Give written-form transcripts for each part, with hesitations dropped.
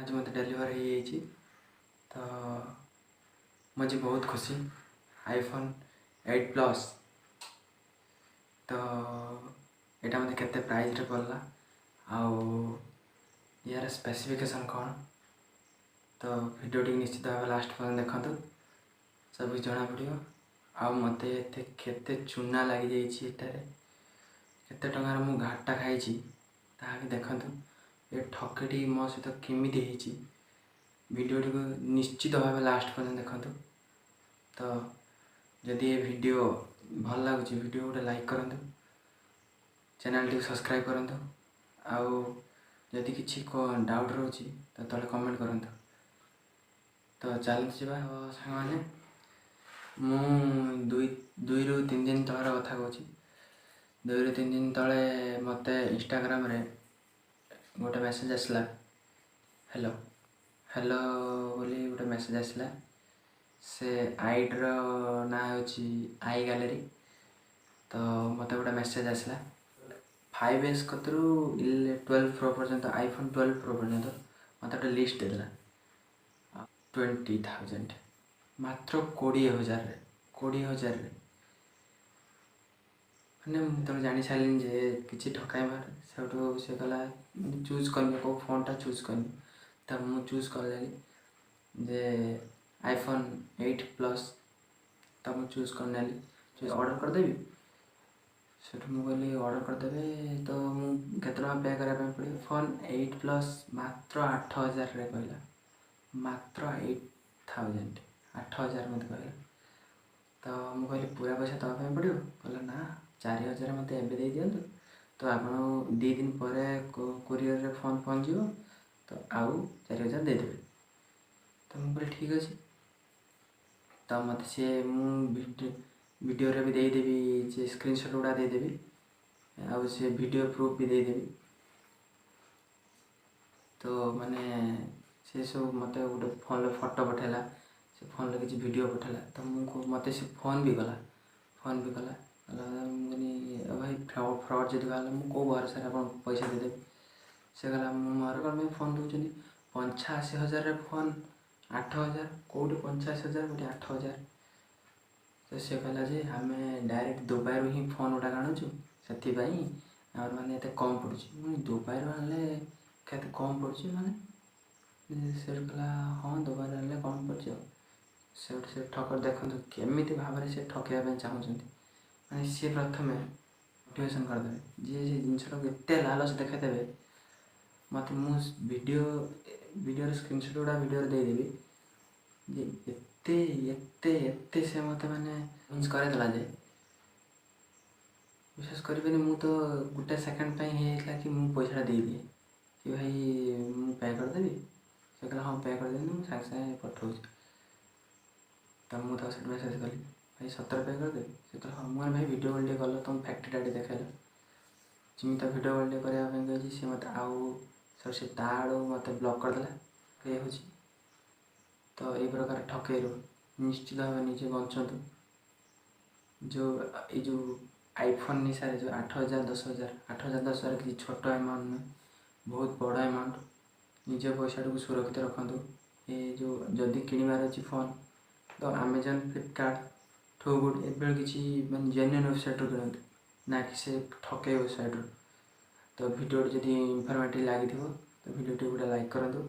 आज मत डेलीवर हो तो मुझे बहुत खुशी आईफोन 8 प्लस तो यहाँ मत के प्राइस रे पड़ला आउ यार स्पेसिफिकेशन कौन तो वीडियो टी निश्चित भाव लास्ट पर्यंत देखते सब जना पड़ो आ मत केते चूना लग जाइए केते टंकार मु घाटा खाई देखु ये ठकटी मो सहित केमी वीडियो टी निश्चित भाव लास्ट पर्यंत देखु तो जदि ये वीडियो भल लगुच वीडियो गोटे लाइक करूँ चैनल टी सब्सक्राइब करूँ आउ जदि किसी डाउट रोचे तो तले कमेंट करूँ तो चलते जा साने मु दुई रु 3 दिन तलर कथा कहूँ 2 रु 3 दिन तले मत इंस्टाग्राम रे गोटे मेसेज आसला हेलो हेलो बोली गोटे मेसेज आसला से आईड्र ना होची आई गैलरी तो मत गोटे मेसेज आसला 5S कतरू 12 प्रो पर्यंत आईफोन 12 प्रो पर्यंत मत गोटे लिस्ट देला 20,000 मात्र 20,000 मैंने मुझे जानी सारे जे किसी ठकाई मार से कहला चूज करनी कौ फोनटा चूज करनी तो मुझे चूज कर जे आईफोन 8 प्लस तो मुझे चूज करने ऑर्डर करदेवी से मुझे ऑर्डर करदे तो मुझे पे करने पड़े फोन 8 प्लस मात्र 8,000 कहला मात्र 8,000 8,000 मत कहला तो मुझे कहली पूरा पैसा दवाई पड़ो कहला ना 4,000 मत एवं दे दिंतु तो आप 2 दिन पर कोरियर रे फोन पहुँच तो आउ 4,000 देदेवे तो मुझे कहली ठीक अच्छे तो मत सी वीडियो रे भी देदेवी से स्क्रीनशॉट गुड़ा देदेवी आउ से वीडियो प्रूफ भी देदेवी तो माने से सब मत गोटे फोन फोटो पठेला से फोन किसी वीडियो पठेला तो मुझे मत से फोन भी कला भाई फ्रॉड जब बाहर मुझे कौ भरोसा आप पैसा देदेवी से कहला मोर कौन फोन दूसरी 85,000 फोन 8,000 कौटी 85,000 कौटी 8,000 तो सी कहला जे आम डायरेक्ट दुबई रू ही फोन गुड़ा आणुचु से मैंने कम पड़ू दुबई रू आने के कम पड़ू मैंने से कहला हाँ दुबई आने कम पड़े से ठकर देखते केमी भाव से ठकवा चाहूँ मैंने सी प्रथम मोटिवेशन करदे जी जिनसा एत लालच देखेदेवे मत वीडियो स्क्रीनशॉट गुड़ा वीडियो देदेवी जे एते से मत मैंने यूज करदेला जे विश्वास करें मु तो गोटे सेकेंड कि मुझे पैसा दे दिए कि भाई मुझे पे करदेवी से कहला हाँ पे करदेवी मुझे सागे सागे पठाऊँ तो मुझे मेसेज कली भाई 17 पे करदेवी से कहला हाँ मुझे भाई वीडियो कॉल कल तुम फैक्ट्री डाडी देखेल जिमी तो वीडियो कॉल करने सी मत आउ सब से ताड़ू मत ब्लॉक करदेला ये हूँ तो ये प्रकार ठकेरु निश्चित भाव निजे बचतु जो आईफोन निशा जो 8,000 10,000 8,000 10,000 किसी छोट अमाउंट नुहे बहुत बड़ अमाउंट निज पैसा को सुरक्षित रखु ये जो जदि किणवार अच्छी फोन तो अमेजन फ्लिपकार्ट ठू गुड ए किसी मैं जेन्युइन वेबसाइट किणतु ना कि से ठके वेबसाइट तो वीडियो जदि इनफॉर्मेटिव लगी तो वीडियो टी गोटे लाइक करूँ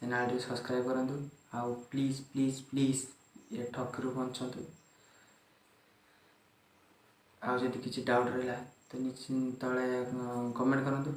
चैनल टी सब्सक्राइब करूँ आउ प्लीज प्लीज प्लीज ये ठकरू बचतु आउ जदि किसी डाउट रहा तो निश्चित तले कमेंट करूँ।